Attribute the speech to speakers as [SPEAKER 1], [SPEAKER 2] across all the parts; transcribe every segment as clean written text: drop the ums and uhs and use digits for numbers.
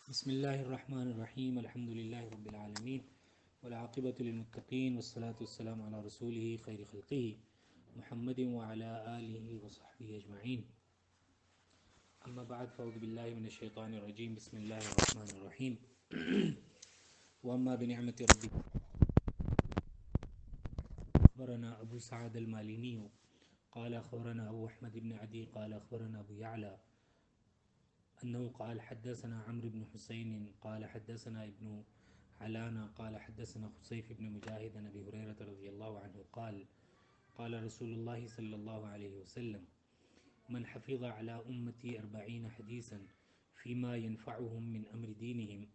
[SPEAKER 1] بسم اللہ الرحمن الرحیم الحمد للہ رب العالمین والعاقبۃ للمتقین والصلاة والسلام علی رسولہ خیر خلقہ محمد وعلی آلہ وصحبہ اجمعین اما بعد فاعوذ باللہ من الشیطان الرجیم بسم اللہ الرحمن الرحیم واما بنعمت ربک اخبرنا ابو سعد المالینی قال اخبرنا ابو احمد بن عدی قال اخبرنا ابو یعلی أنه قال حدثنا عمرو بن حسين قال حدثنا ابن علانا قال حدثنا خصيف بن مجاهد عن أبي هريرة رضي الله عنه قال قال رسول الله صلى الله عليه وسلم من حفظ على أمتي 40 حديثا فيما ينفعهم من أمر دينهم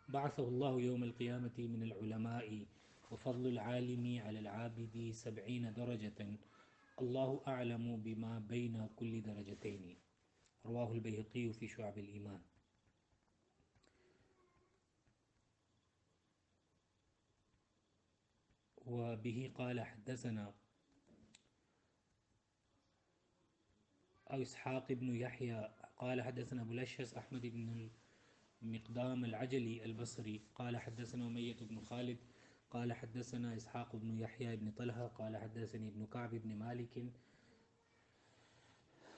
[SPEAKER 1] بعثه الله يوم القيامة من العلماء وفضل العالم على العابد 70 درجة الله أعلم بما بين كل درجتين رواہ البیہقی فی شعب الایمان. وبه قال حدثنا اسحاق بن يحيى قال حدثنا ابو الاشعث احمد بن المقدام العجلي البصري قال حدثنا أمية بن خالد قال حدثنا اسحاق بن يحيى بن طلحة قال حدثني ابن كعب بن مالك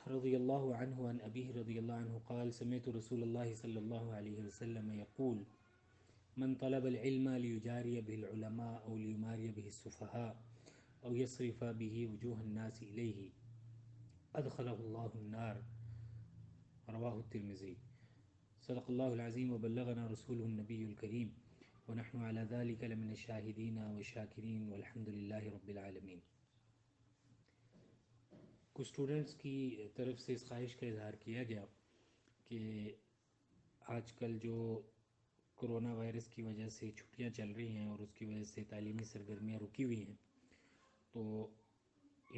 [SPEAKER 1] رضی اللہ عنہ عن ابیہ رضی اللہ عنہ قال سمعت رسول اللہ صلی اللہ علیہ وسلم یقول من طلب العلم لیجاری به العلماء او لیماری به السفهاء او یصرف به وجوه الناس الیہ ادخلہ اللہ النار رواہ الترمذی. صدق اللہ العظیم وبلغنا رسوله النبی الکریم ونحن على ذلك لمن الشاہدین والشاکرین والحمد للہ رب العالمین. کچھ اسٹوڈنٹس کی طرف سے اس خواہش کا اظہار کیا گیا کہ آج کل جو کرونا وائرس کی وجہ سے چھٹیاں چل رہی ہیں اور اس کی وجہ سے تعلیمی سرگرمیاں رکی ہوئی ہیں، تو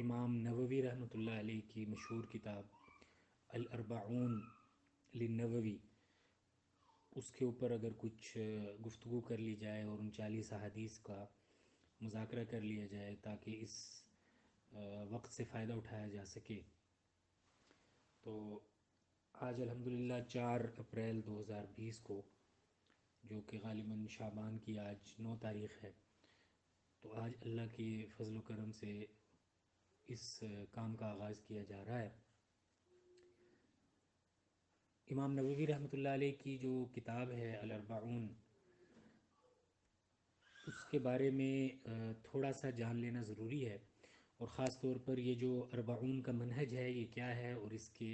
[SPEAKER 1] امام نووی رحمۃ اللہ علیہ کی مشہور کتاب الاربعون للنووی، اس کے اوپر اگر کچھ گفتگو کر لی جائے اور ان 40 احادیث کا مذاکرہ کر لیا جائے تاکہ اس وقت سے فائدہ اٹھایا جا سکے، تو آج الحمدللہ 4 اپریل 2020 کو، جو کہ غالباً شعبان کی آج 9 تاریخ ہے، تو آج اللہ کے فضل و کرم سے اس کام کا آغاز کیا جا رہا ہے. امام نووی رحمۃ اللہ علیہ کی جو کتاب ہے الاربعون، اس کے بارے میں تھوڑا سا جان لینا ضروری ہے، اور خاص طور پر یہ جو اربعون کا منہج ہے یہ کیا ہے، اور اس کے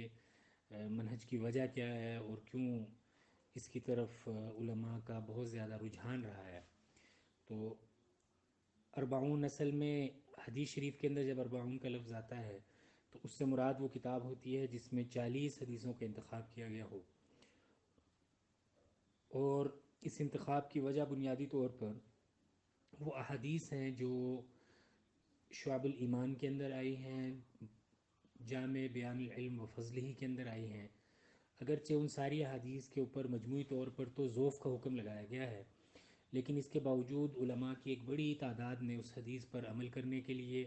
[SPEAKER 1] منہج کی وجہ کیا ہے، اور کیوں اس کی طرف علماء کا بہت زیادہ رجحان رہا ہے. تو اربعون اصل میں حدیث شریف کے اندر جب اربعون کا لفظ آتا ہے تو اس سے مراد وہ کتاب ہوتی ہے جس میں 40 حدیثوں کا انتخاب کیا گیا ہو، اور اس انتخاب کی وجہ بنیادی طور پر وہ احادیث ہیں جو شعب الایمان کے اندر آئی ہیں، جامع بیان العلم و فضلہ کے اندر آئی ہیں. اگرچہ ان ساری احادیث کے اوپر مجموعی طور پر تو ذوف کا حکم لگایا گیا ہے، لیکن اس کے باوجود علماء کی ایک بڑی تعداد نے اس حدیث پر عمل کرنے کے لیے،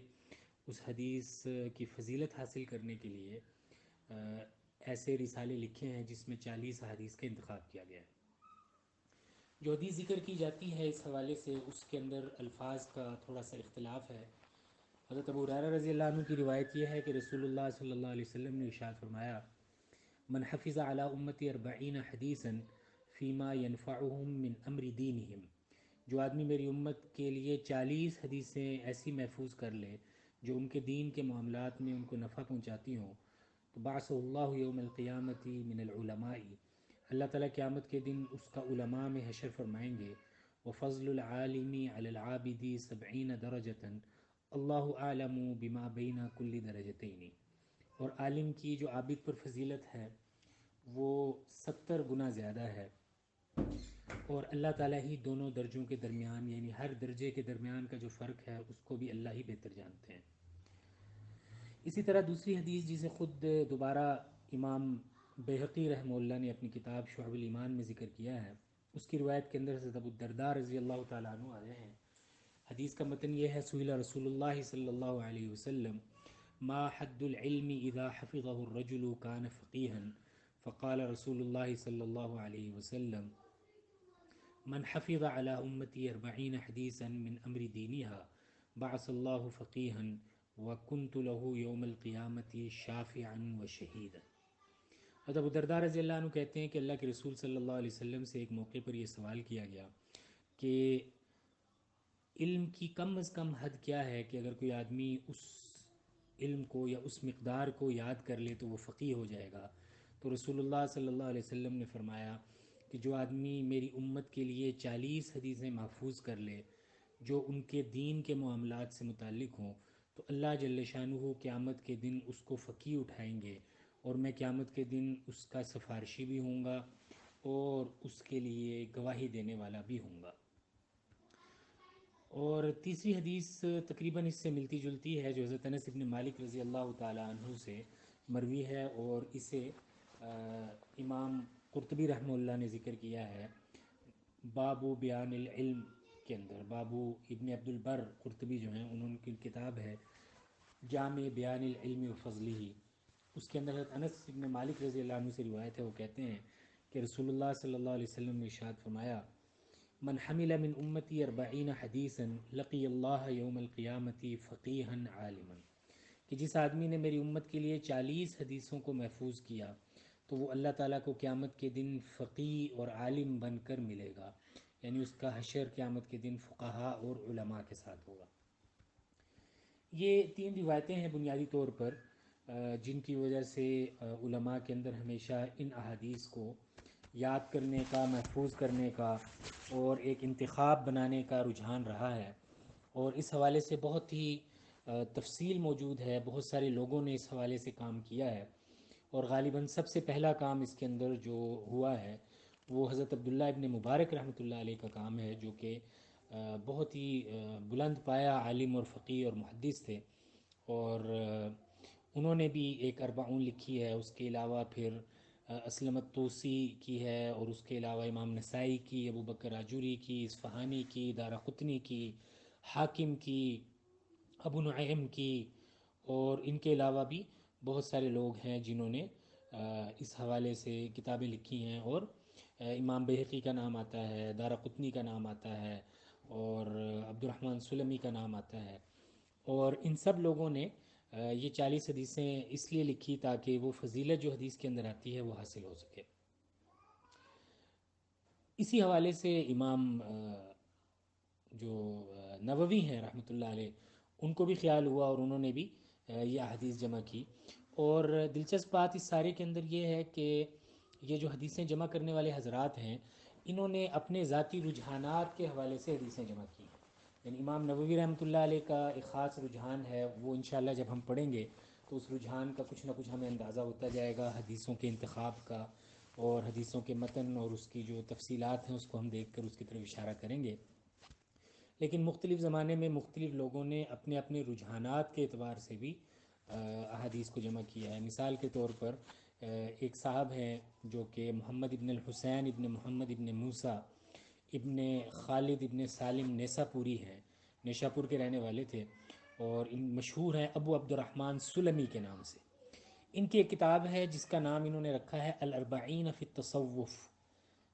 [SPEAKER 1] اس حدیث کی فضیلت حاصل کرنے کے لیے ایسے رسالے لکھے ہیں جس میں 40 احادیث کا انتخاب کیا گیا ہے. جو حدیث ذکر کی جاتی ہے اس حوالے سے اس کے اندر الفاظ کا تھوڑا سا اختلاف ہے. حضرت ابو ہریرہ رضی اللہ عنہ کی روایت یہ ہے کہ رسول اللہ صلی اللہ علیہ وسلم نے ارشاد فرمایا، من حفظ علی امتی 40 حدیثا فیما ینفعهم من امر دینہم، جو آدمی میری امت کے لیے 40 حدیثیں ایسی محفوظ کر لے جو ان کے دین کے معاملات میں ان کو نفع پہنچاتی ہوں، تو بعث اللہ یوم القیامت من العلماء، اللہ تعالیٰ قیامت کے دن اس کا علماء میں حشر فرمائیں گے. وفضل العالم علی العابد 70 درجة اللہ اعلم بما بین کل درجتین، اور عالم کی جو عابد پر فضیلت ہے وہ 70 گنا زیادہ ہے، اور اللہ تعالیٰ ہی دونوں درجوں کے درمیان، یعنی ہر درجے کے درمیان کا جو فرق ہے اس کو بھی اللہ ہی بہتر جانتے ہیں. اسی طرح دوسری حدیث جسے خود دوبارہ امام بیہقی رحمہ اللہ نے اپنی کتاب شعب الایمان میں ذکر کیا ہے، اس کی روایت کے اندر حضرت ابو الدرداء رضی اللہ تعالیٰ عنہ آ رہے ہیں. حدیث کا متن یہ ہے، سئل رسول اللہ صلی اللہ علیہ وسلم ما حد العلم اذا حفظه الرجل كان فقيها فقال رسول اللہ صلی اللہ علیہ وسلم من حفظ على امتی 40 حدیثا من امر دینها بعث اللہ فقیہا وکنت له یوم القیامت شافعا وشہیدا۔ حضرت ابو درداء رضی اللہ عنہ کہتے ہیں کہ اللہ کے رسول صلی اللہ علیہ وسلم سے ایک موقع پر یہ سوال کیا گیا کہ علم کی کم از کم حد کیا ہے کہ اگر کوئی آدمی اس علم کو یا اس مقدار کو یاد کر لے تو وہ فقیہ ہو جائے گا۔ تو رسول اللہ صلی اللہ علیہ وسلم نے فرمایا کہ جو آدمی میری امت کے لیے 40 حدیثیں محفوظ کر لے جو ان کے دین کے معاملات سے متعلق ہوں تو اللہ جل شانہ قیامت کے دن اس کو فقیہ اٹھائیں گے، اور میں قیامت کے دن اس کا سفارشی بھی ہوں گا اور اس کے لیے گواہی دینے والا بھی ہوں گا۔ اور تیسری حدیث تقریباً اس سے ملتی جلتی ہے جو حضرت انس بن مالک رضی اللہ تعالیٰ عنہ سے مروی ہے، اور اسے امام قرطبی رحمہ اللہ نے ذکر کیا ہے باب بیان العلم کے اندر۔ بابو ابن عبد البر قرطبی جو ہیں انہوں کی کتاب ہے جامع بیان العلم و فضلہ، اس کے اندر حضرت انس بن مالک رضی اللہ عنہ سے روایت ہے، وہ کہتے ہیں کہ رسول اللہ صلی اللہ علیہ وسلم نے ارشاد فرمایا من حمل من امتی 40 حدیثا لقی اللہ یوم القیامت فقیہا عالما، کہ جس آدمی نے میری امت کے لیے 40 حدیثوں کو محفوظ کیا تو وہ اللہ تعالیٰ کو قیامت کے دن فقیہ اور عالم بن کر ملے گا، یعنی اس کا حشر قیامت کے دن فقہاء اور علماء کے ساتھ ہوگا۔ یہ 3 روایتیں ہیں بنیادی طور پر جن کی وجہ سے علماء کے اندر ہمیشہ ان احادیث کو یاد کرنے کا، محفوظ کرنے کا اور ایک انتخاب بنانے کا رجحان رہا ہے، اور اس حوالے سے بہت ہی تفصیل موجود ہے، بہت سارے لوگوں نے اس حوالے سے کام کیا ہے، اور غالباً سب سے پہلا کام اس کے اندر جو ہوا ہے وہ حضرت عبداللہ ابن مبارک رحمۃ اللہ علیہ کا کام ہے، جو کہ بہت ہی بلند پایہ عالم اور فقیہ اور محدث تھے، اور انہوں نے بھی ایک 40 لکھی ہے۔ اس کے علاوہ پھر اسلمت توسی کی ہے، اور اس کے علاوہ امام نسائی کی، ابو بکر آجوری کی، اصفہانی کی، دارقطنی کی، حاکم کی، ابو نعیم کی، اور ان کے علاوہ بھی بہت سارے لوگ ہیں جنہوں نے اس حوالے سے کتابیں لکھی ہیں، اور امام بہقی کا نام آتا ہے، دارقطنی کا نام آتا ہے، اور عبد الرحمن سلمی کا نام آتا ہے، اور ان سب لوگوں نے یہ 40 حدیثیں اس لیے لکھی تاکہ وہ فضیلت جو حدیث کے اندر آتی ہے وہ حاصل ہو سکے۔ اسی حوالے سے امام جو نووی ہیں رحمۃ اللہ علیہ ان کو بھی خیال ہوا، اور انہوں نے بھی یہ احادیث جمع کی، اور دلچسپ بات اس سارے کے اندر یہ ہے کہ یہ جو حدیثیں جمع کرنے والے حضرات ہیں انہوں نے اپنے ذاتی رجحانات کے حوالے سے حدیثیں جمع کی ہیں، یعنی امام نووی رحمۃ اللہ علیہ کا ایک خاص رجحان ہے، وہ انشاءاللہ جب ہم پڑھیں گے تو اس رجحان کا کچھ نہ کچھ ہمیں اندازہ ہوتا جائے گا، حدیثوں کے انتخاب کا اور حدیثوں کے متن اور اس کی جو تفصیلات ہیں اس کو ہم دیکھ کر اس کی طرف اشارہ کریں گے۔ لیکن مختلف زمانے میں مختلف لوگوں نے اپنے اپنے رجحانات کے اعتبار سے بھی احادیث کو جمع کیا ہے۔ مثال کے طور پر ایک صاحب ہیں جو کہ محمد ابن الحسین ابن محمد ابن موسیٰ ابن خالد ابن سالم نیساپوری ہیں، نیشاپور کے رہنے والے تھے، اور ان مشہور ہیں ابو عبد الرحمن سلمی کے نام سے۔ ان کی ایک کتاب ہے جس کا نام انہوں نے رکھا ہے الاربعین فی التصوف،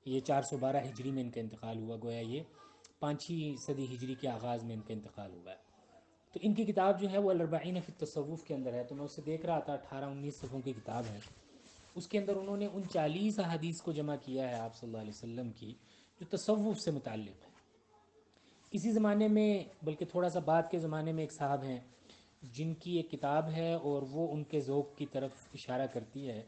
[SPEAKER 1] یہ 412 ہجری میں ان کا انتقال ہوا، گویا یہ 5ویں صدی ہجری کے آغاز میں ان کا انتقال ہوا ہے۔ تو ان کی کتاب جو ہے وہ الاربعین فی التصوف کے اندر ہے، تو میں اسے دیکھ رہا تھا، 18-19 صفحوں کی کتاب ہے، اس کے اندر انہوں نے ان 40 احادیث کو جمع کیا ہے آپ صلی اللہ علیہ وسلم کی جو تصوف سے متعلق ہے۔ اسی زمانے میں، بلکہ تھوڑا سا بعد کے زمانے میں، ایک صاحب ہیں جن کی ایک کتاب ہے اور وہ ان کے ذوق کی طرف اشارہ کرتی ہے،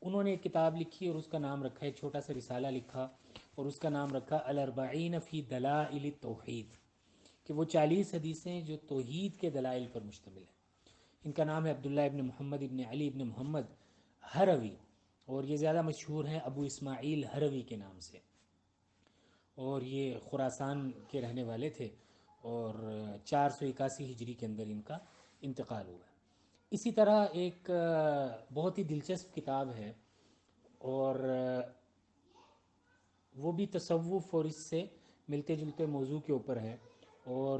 [SPEAKER 1] انہوں نے ایک کتاب لکھی اور اس کا نام رکھا ہے، ایک چھوٹا سا رسالہ لکھا اور اس کا نام رکھا الاربعین فی دلائل التوحید، کہ وہ 40 حدیثیں جو توحید کے دلائل پر مشتمل ہیں۔ ان کا نام ہے عبداللہ ابن محمد ابن علی ابن محمد ہروی، اور یہ زیادہ مشہور ہیں ابو اسماعیل ہروی کے نام سے، اور یہ خراسان کے رہنے والے تھے، اور 481 ہجری کے اندر ان کا انتقال ہوا ہے۔ اسی طرح ایک بہت ہی دلچسپ کتاب ہے، اور وہ بھی تصوف اور اس سے ملتے جلتے موضوع کے اوپر ہے، اور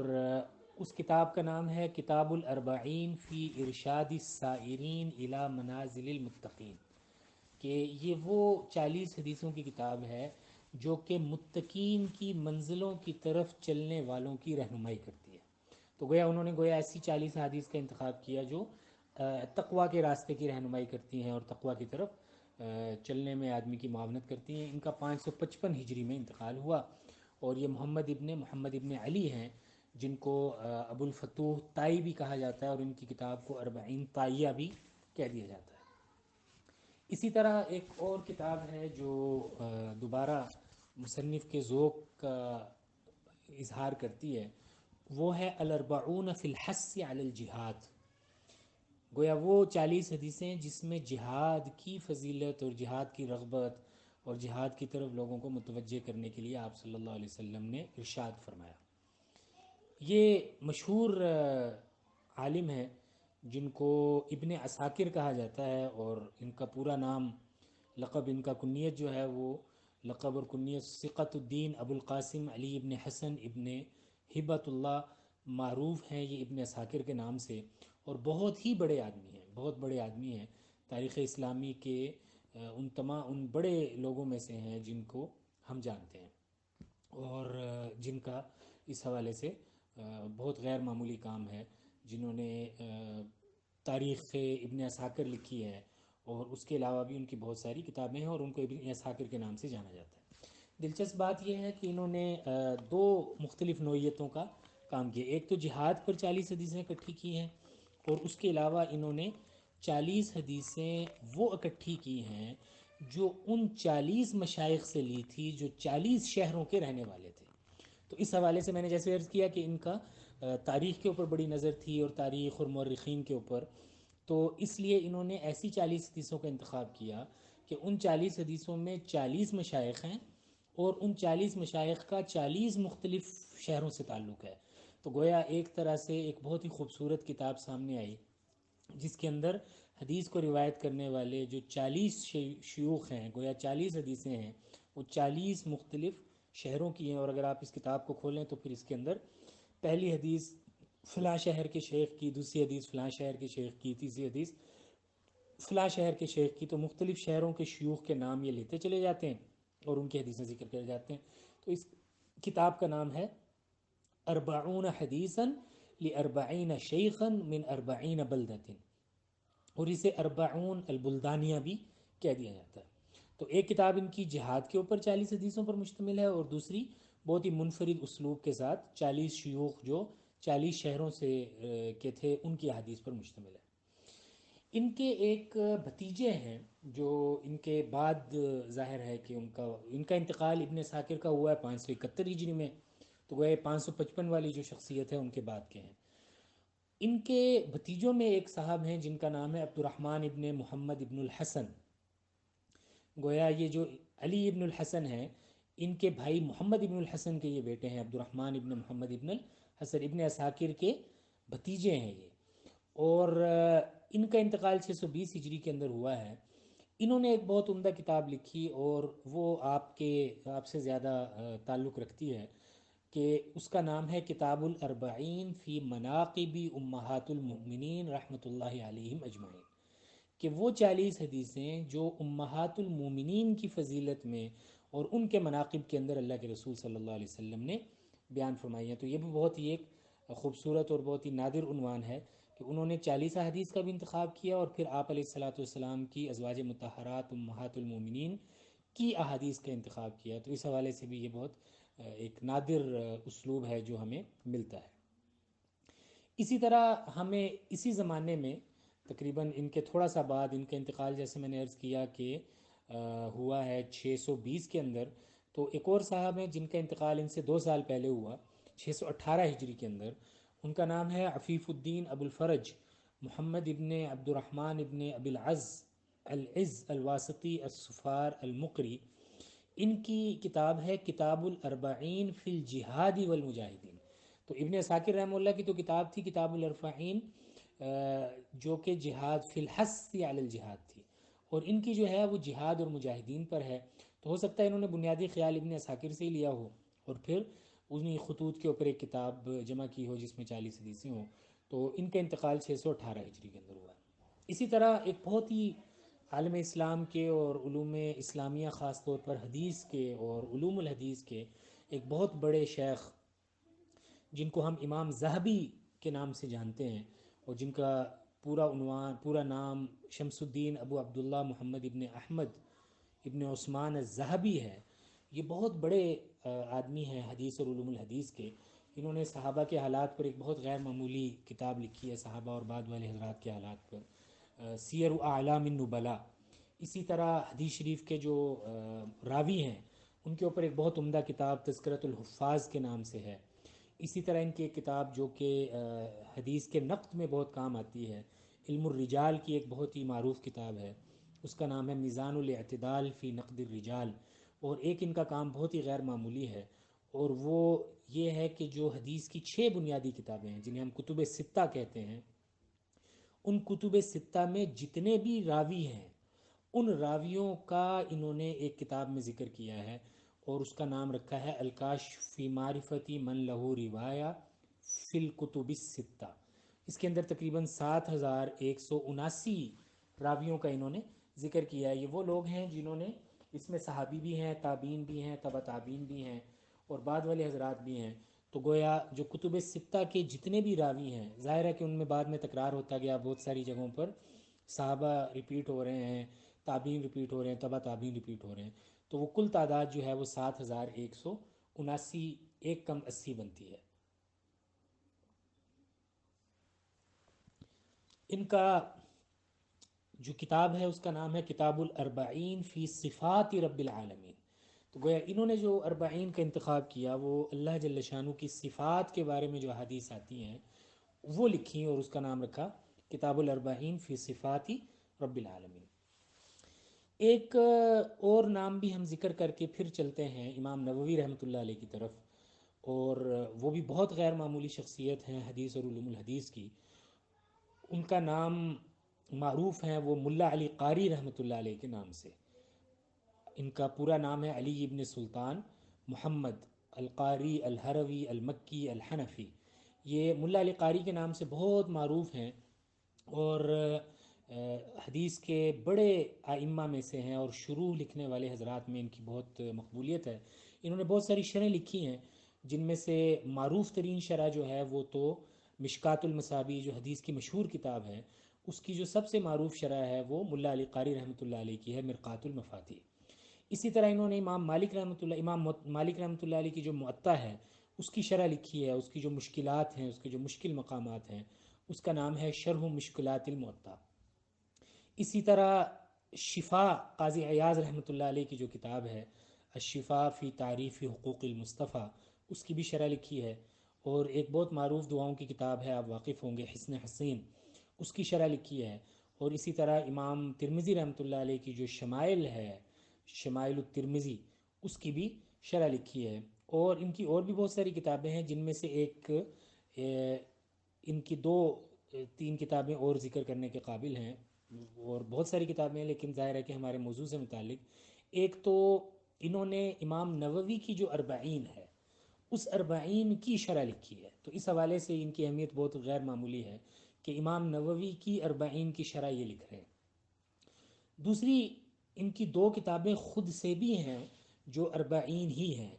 [SPEAKER 1] اس کتاب کا نام ہے کتاب الاربعین فی ارشاد السائرین الی منازل المتقین، کہ کہ یہ وہ 40 حدیثوں کی کتاب ہے جو کہ متقین کی منزلوں کی طرف چلنے والوں کی رہنمائی کرتی ہے. تو گویا انہوں نے ایسی 40 حدیث کا انتخاب کیا جو تقوی کے راستے کی رہنمائی کرتی ہیں اور تقوی کی طرف چلنے میں آدمی کی معاونت کرتی ہیں. ان کا 555 ہجری میں انتقال ہوا، اور یہ محمد ابن علی ہیں، جن کو ابو الفتوح طائی بھی کہا جاتا ہے، اور ان کی کتاب کو 40 طائیہ بھی کہہ دیا جاتا ہے. اسی طرح ایک اور کتاب ہے جو دوبارہ مصنف کے ذوق کا اظہار کرتی ہے، وہ ہے الاربعون فی الحث علی الجہاد. گویا وہ 40 حدیثیں جس میں جہاد کی فضیلت اور جہاد کی رغبت اور جہاد کی طرف لوگوں کو متوجہ کرنے کے لیے آپ صلی اللہ علیہ وسلم نے ارشاد فرمایا. یہ مشہور عالم ہیں جن کو ابن عساکر کہا جاتا ہے، اور ان کا پورا نام، لقب ان کا کنیت جو ہے وہ لقب اور کنیت ثقت الدین ابو القاسم علی ابن حسن ابن ہبت اللہ معروف ہیں یہ ابن عساکر کے نام سے، اور بہت ہی بڑے آدمی ہیں تاریخ اسلامی کے ان بڑے لوگوں میں سے ہیں جن کو ہم جانتے ہیں، اور جن کا اس حوالے سے بہت غیر معمولی کام ہے. جنہوں نے تاریخ ابن عساکر لکھی ہے، اور اس کے علاوہ بھی ان کی بہت ساری کتابیں ہیں، اور ان کو ابن عساکر کے نام سے جانا جاتا ہے. دلچسپ بات یہ ہے کہ انہوں نے دو مختلف نوعیتوں کا کام کیا. ایک تو جہاد پر 40 حدیثیں اکٹھی کی ہیں، اور اس کے علاوہ انہوں نے 40 حدیثیں وہ اکٹھی کی ہیں جو ان 40 مشائخ سے لی تھی جو 40 شہروں کے رہنے والے تھے. تو اس حوالے سے میں نے جیسے عرض کیا کہ ان کا تاریخ کے اوپر بڑی نظر تھی، اور تاریخ اور مورخین کے اوپر، تو اس لیے انہوں نے ایسی 40 حدیثوں کا انتخاب کیا کہ ان 40 حدیثوں میں 40 مشائخ ہیں، اور ان 40 مشائخ کا 40 مختلف شہروں سے تعلق ہے. تو گویا ایک طرح سے ایک بہت ہی خوبصورت کتاب سامنے آئی جس کے اندر حدیث کو روایت کرنے والے جو 40 شیوخ ہیں، گویا 40 حدیثیں ہیں، وہ 40 مختلف شہروں کی ہیں. اور اگر آپ اس کتاب کو کھولیں تو پھر اس کے اندر پہلی حدیث فلاں شہر کے شیخ کی، دوسری حدیث فلاں شہر کے شیخ کی، تیسری حدیث فلاں شہر کے شیخ کی، تو مختلف شہروں کے شیوخ کے نام یہ لیتے چلے جاتے ہیں اور ان کی حدیثیں ذکر کر جاتے ہیں. تو اس کتاب کا نام ہے 40 حدیثا ل40 شیخا من 40 بلدۃ، اور اسے 40 البلدانیہ بھی کہہ دیا جاتا ہے. تو ایک کتاب ان کی جہاد کے اوپر 40 حدیثوں پر مشتمل ہے، اور دوسری بہت ہی منفرد اسلوب کے ساتھ 40 شیوخ جو 40 شہروں سے کے تھے ان کی احادیث پر مشتمل ہے. ان کے ایک بھتیجے ہیں جو ان کے بعد ظاہر ہے کہ ان کا انتقال ابن عساکر کا ہوا ہے 571 ہجری میں، تو وہ 555 والی جو شخصیت ہے ان کے بعد کے ہیں. ان کے بھتیجوں میں ایک صاحب ہیں جن کا نام ہے عبد الرحمن ابن محمد ابن الحسن. گویا یہ جو علی ابن الحسن ہیں، ان کے بھائی محمد ابن الحسن کے یہ بیٹے ہیں عبد الرحمن ابن محمد ابن الحسن، ابن عساکر کے بھتیجے ہیں یہ. اور ان کا انتقال 620 ہجری کے اندر ہوا ہے. انہوں نے ایک بہت عمدہ کتاب لکھی، اور وہ آپ سے زیادہ تعلق رکھتی ہے، کہ اس کا نام ہے کتاب الاربعین فی مناقب امہات المؤمنین رحمۃ اللہ علیہم اجمعین. کہ وہ 40 حدیثیں جو امہات المومنین کی فضیلت میں اور ان کے مناقب کے اندر اللہ کے رسول صلی اللہ علیہ وسلم نے بیان فرمائی ہیں. تو یہ بھی بہت ہی ایک خوبصورت اور بہت ہی نادر عنوان ہے کہ انہوں نے 40 حدیث کا بھی انتخاب کیا، اور پھر آپ علیہ الصلاۃ والسلام کی ازواج مطہرات امہات المومنین کی احادیث کا انتخاب کیا. تو اس حوالے سے بھی یہ بہت ایک نادر اسلوب ہے جو ہمیں ملتا ہے. اسی طرح ہمیں اسی زمانے میں تقریباً ان کے تھوڑا سا بعد ان کا انتقال، جیسے میں نے عرض کیا کہ ہوا ہے 620 کے اندر، تو ایک اور صاحب ہیں جن کا انتقال ان سے 2 سال پہلے ہوا 618 ہجری کے اندر. ان کا نام ہے عفیف الدین ابو الفرج محمد ابن عبد الرحمن ابن ابی العز الواسطی الصفار المقری. ان کی کتاب ہے کتاب الاربعین فی الجہاد والمجاہدین. تو ابن عساکر رحمہ اللہ کی تو کتاب تھی کتاب الاربعین جو کہ جہاد فی الحث علی الجہاد تھی، اور ان کی جو ہے وہ جہاد اور مجاہدین پر ہے. تو ہو سکتا ہے انہوں نے بنیادی خیال ابن عساکر سے ہی لیا ہو، اور پھر انہی خطوط کے اوپر ایک کتاب جمع کی ہو جس میں 40 حدیثیں ہوں. تو ان کا انتقال 618 ہجری کے اندر ہوا ہے. اسی طرح ایک بہت ہی عالم اسلام کے اور علوم اسلامیہ خاص طور پر حدیث کے اور علوم الحدیث کے ایک بہت بڑے شیخ، جن کو ہم امام ذہبی کے نام سے جانتے ہیں، اور جن کا پورا نام شمس الدین ابو عبداللہ محمد ابن احمد ابن عثمان الذہبی ہے۔ یہ بہت بڑے آدمی ہیں حدیث اور علوم الحدیث کے۔ انہوں نے صحابہ کے حالات پر ایک بہت غیر معمولی کتاب لکھی ہے، صحابہ اور بعد والے حضرات کے حالات پر، سیر اعلام النبلاء۔ اسی طرح حدیث شریف کے جو راوی ہیں ان کے اوپر ایک بہت عمدہ کتاب تذکرۃ الحفاظ کے نام سے ہے۔ اسی طرح ان کی ایک کتاب جو کہ حدیث کے نقد میں بہت کام آتی ہے، علم الرجال کی ایک بہت ہی معروف کتاب ہے، اس کا نام ہے میزان الاعتدال فی نقد الرجال۔ اور ایک ان کا کام بہت ہی غیر معمولی ہے، اور وہ یہ ہے کہ جو حدیث کی 6 بنیادی کتابیں ہیں جنہیں ہم کتب ستہ کہتے ہیں، ان کتب ستہ میں جتنے بھی راوی ہیں ان راویوں کا انہوں نے ایک کتاب میں ذکر کیا ہے، اور اس کا نام رکھا ہے الکاشف فی معرفتی من لہ روایہ فی الکتب الستہ۔ اس کے اندر تقریباً 7179 راویوں کا انہوں نے ذکر کیا ہے۔ یہ وہ لوگ ہیں جنہوں نے، اس میں صحابی بھی ہیں، تابعین بھی ہیں، تبع تابعین بھی ہیں، اور بعد والے حضرات بھی ہیں۔ تو گویا جو کتب ستہ کے جتنے بھی راوی ہیں، ظاہر ہے کہ ان میں بعد میں تکرار ہوتا گیا، بہت ساری جگہوں پر صحابہ ریپیٹ ہو رہے ہیں، تابعین ریپیٹ ہو رہے ہیں، تبع تابعین ریپیٹ ہو رہے ہیں، تو وہ کل تعداد جو ہے وہ 7179، ایک کم 80 بنتی ہے۔ ان کا جو کتاب ہے اس کا نام ہے کتاب الاربعین فی صفات رب العالمین۔ تو گویا انہوں نے جو اربعین کا انتخاب کیا وہ اللہ جل شانہ کی صفات کے بارے میں جو حدیث آتی ہیں وہ لکھی، اور اس کا نام رکھا کتاب الاربعین فی صفات رب العالمین۔ ایک اور نام بھی ہم ذکر کر کے پھر چلتے ہیں امام نووی رحمۃ اللہ علیہ کی طرف، اور وہ بھی بہت غیر معمولی شخصیت ہیں حدیث اور علوم الحدیث کی۔ ان کا نام معروف ہے وہ ملا علی قاری رحمۃ اللہ علیہ کے نام سے۔ ان کا پورا نام ہے علی ابن سلطان محمد القاری الہروی المکی الحنفی۔ یہ ملا علی قاری کے نام سے بہت معروف ہیں، اور حدیث کے بڑے ائمہ میں سے ہیں، اور شروح لکھنے والے حضرات میں ان کی بہت مقبولیت ہے۔ انہوں نے بہت ساری شرح لکھی ہیں، جن میں سے معروف ترین شرح جو ہے وہ تو مشکات المصابیح جو حدیث کی مشہور کتاب ہے، اس کی جو سب سے معروف شرح ہے وہ ملا علی قاری رحمۃ اللہ علیہ کی ہے، مرقات المفاتیح۔ اسی طرح انہوں نے امام مالک رحمۃ اللہ علیہ کی جو معطا ہے اس کی شرح لکھی ہے، اس کی جو مشکلات ہیں، اس کے جو مشکل مقامات ہیں، اس کا نام ہے شرح مشکلات المعطا۔ اسی طرح شفا قاضی عیاض رحمۃ اللہ علیہ کی جو کتاب ہے الشفا فی تعریف حقوق المصطفیٰ، اس کی بھی شرح لکھی ہے، اور ایک بہت معروف دعاؤں کی کتاب ہے، آپ واقف ہوں گے، حسن حسین، اس کی شرح لکھی ہے۔ اور اسی طرح امام ترمذی رحمۃ اللہ علیہ کی جو شمائل ہے، شمائل الترمذی، اس کی بھی شرح لکھی ہے۔ اور ان کی اور بھی بہت ساری کتابیں ہیں، جن میں سے ایک ان کی 2-3 کتابیں اور ذکر کرنے کے قابل ہیں، اور بہت ساری کتابیں ہیں، لیکن ظاہر ہے کہ ہمارے موضوع سے متعلق ایک تو انہوں نے امام نووی کی جو اربعین ہے اس اربعین کی شرح لکھی ہے، تو اس حوالے سے ان کی اہمیت بہت غیر معمولی ہے کہ امام نووی کی اربعین کی شرح یہ لکھ رہے ہیں۔ دوسری ان کی 2 کتابیں خود سے بھی ہیں جو اربعین ہی ہیں،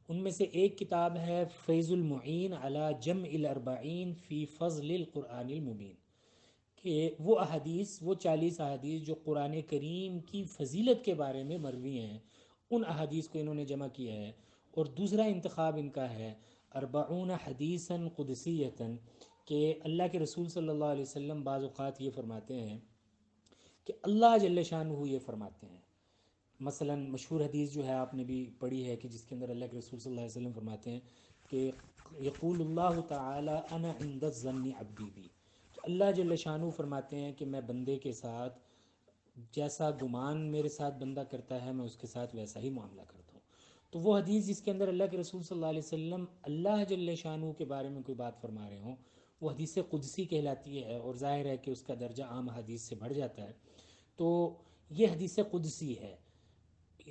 [SPEAKER 1] ان میں سے ایک کتاب ہے فیض المعین علی جمع الاربعین فی فضل القرآن المبین، کہ وہ احادیث، وہ 40 احادیث جو قرآن کریم کی فضیلت کے بارے میں مروی ہیں، ان احادیث کو انہوں نے جمع کیا ہے۔ اور دوسرا انتخاب ان کا ہے 40 حدیثا قدسیتا، کہ اللہ کے رسول صلی اللہ علیہ وسلم بعض اوقات یہ فرماتے ہیں کہ اللہ جل شانہ یہ فرماتے ہیں۔ مثلا مشہور حدیث جو ہے آپ نے بھی پڑھی ہے، کہ جس کے اندر اللہ کے رسول صلی اللہ علیہ وسلم فرماتے ہیں کہ یقول اللہ تعالی انا عند الظن عبدی بی، کہ اللہ جل شانہ فرماتے ہیں کہ میں بندے کے ساتھ جیسا گمان میرے ساتھ بندہ کرتا ہے میں اس کے ساتھ ویسا ہی معاملہ کرتا ہوں۔ تو وہ حدیث جس کے اندر اللہ کے رسول صلی اللہ علیہ وسلم اللہ جل شانہ کے بارے میں کوئی بات فرما رہے ہوں، وہ حدیث قدسی کہلاتی ہے، اور ظاہر ہے کہ اس کا درجہ عام حدیث سے بڑھ جاتا ہے۔ تو یہ حدیث قدسی ہے۔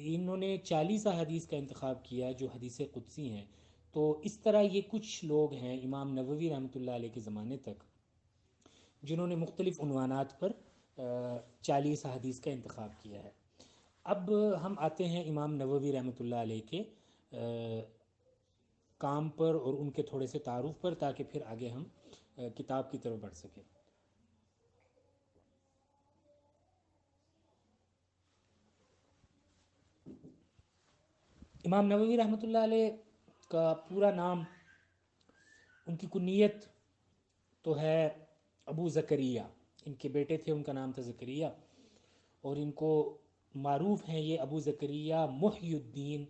[SPEAKER 1] انہوں نے 40 احادیث کا انتخاب کیا جو حدیث قدسی ہیں۔ تو اس طرح یہ کچھ لوگ ہیں امام نووی رحمۃ اللہ علیہ کے زمانے تک جنہوں نے مختلف عنوانات پر 40 احادیث کا انتخاب کیا ہے۔ اب ہم آتے ہیں امام نووی رحمۃ اللہ علیہ کے کام پر اور ان کے تھوڑے سے تعارف پر، تاکہ پھر آگے ہم کتاب کی طرف بڑھ سکیں۔ امام نووی رحمۃ اللہ علیہ کا پورا نام، ان کی کنیت تو ہے ابو زکریا، ان کے بیٹے تھے ان کا نام تھا زکریا، اور ان کو معروف ہیں یہ ابو زکریا محی الدین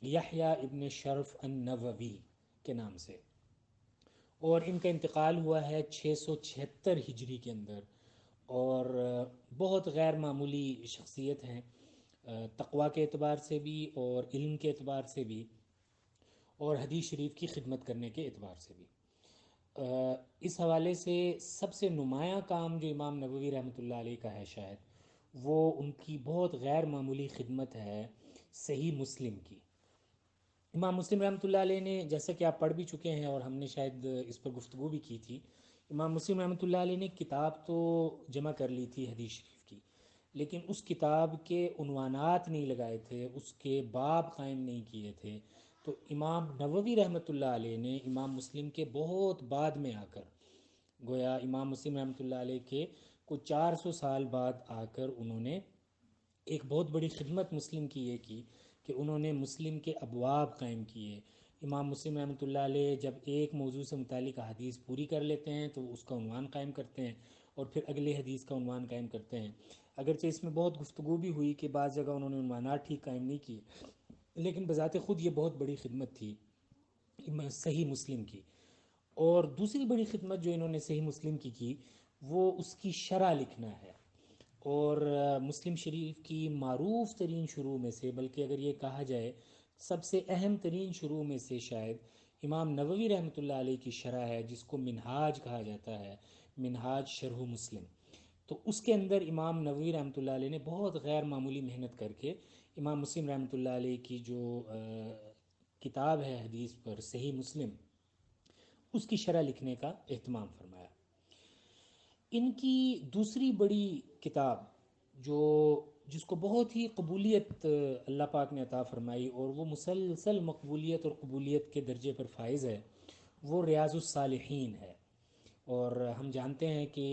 [SPEAKER 1] یحییٰ ابن شرف النووی کے نام سے، اور ان کا انتقال ہوا ہے 676 ہجری کے اندر، اور بہت غیر معمولی شخصیت ہیں، تقوی کے اعتبار سے بھی اور علم کے اعتبار سے بھی اور حدیث شریف کی خدمت کرنے کے اعتبار سے بھی۔ اس حوالے سے سب سے نمایاں کام جو امام نووی رحمۃ اللہ علیہ کا ہے شاید، وہ ان کی بہت غیر معمولی خدمت ہے صحیح مسلم کی۔ امام مسلم رحمۃ اللہ علیہ نے، جیسا کہ آپ پڑھ بھی چکے ہیں اور ہم نے شاید اس پر گفتگو بھی کی تھی، امام مسلم رحمۃ اللہ علیہ نے کتاب تو جمع کر لی تھی حدیث شریف کی، لیکن اس کتاب کے عنوانات نہیں لگائے تھے، اس کے باب قائم نہیں کیے تھے۔ تو امام نووی رحمۃ اللہ علیہ نے امام مسلم کے بہت بعد میں آ کر، گویا امام مسلم رحمۃ اللہ علیہ کے کو 400 سال بعد آ کر انہوں نے ایک بہت بڑی خدمت مسلم کی یہ کی کہ انہوں نے مسلم کے ابواب قائم کیے۔ امام مسلم رحمۃ اللہ علیہ جب ایک موضوع سے متعلق حدیث پوری کر لیتے ہیں تو اس کا عنوان قائم کرتے ہیں، اور پھر اگلے حدیث کا عنوان قائم کرتے ہیں۔ اگرچہ اس میں بہت گفتگو بھی ہوئی کہ بعض جگہ انہوں نے عنوانات ٹھیک قائم نہیں کیے، لیکن بذات خود یہ بہت بڑی خدمت تھی صحیح مسلم کی۔ اور دوسری بڑی خدمت جو انہوں نے صحیح مسلم کی وہ اس کی شرح لکھنا ہے، اور مسلم شریف کی معروف ترین شروع میں سے، بلکہ اگر یہ کہا جائے سب سے اہم ترین شروع میں سے، شاید امام نووی رحمۃ اللہ علیہ کی شرح ہے، جس کو منہاج کہا جاتا ہے، منہاج شرح مسلم۔ تو اس کے اندر امام نووی رحمۃ اللہ علیہ نے بہت غیر معمولی محنت کر کے امام مسلم رحمۃ اللہ علیہ کی جو کتاب ہے حدیث پر صحیح مسلم، اس کی شرح لکھنے کا اہتمام فرمایا۔ ان کی دوسری بڑی کتاب جس کو بہت ہی قبولیت اللہ پاک نے عطا فرمائی اور وہ مسلسل مقبولیت اور قبولیت کے درجے پر فائز ہے، وہ ریاض الصالحین ہے۔ اور ہم جانتے ہیں کہ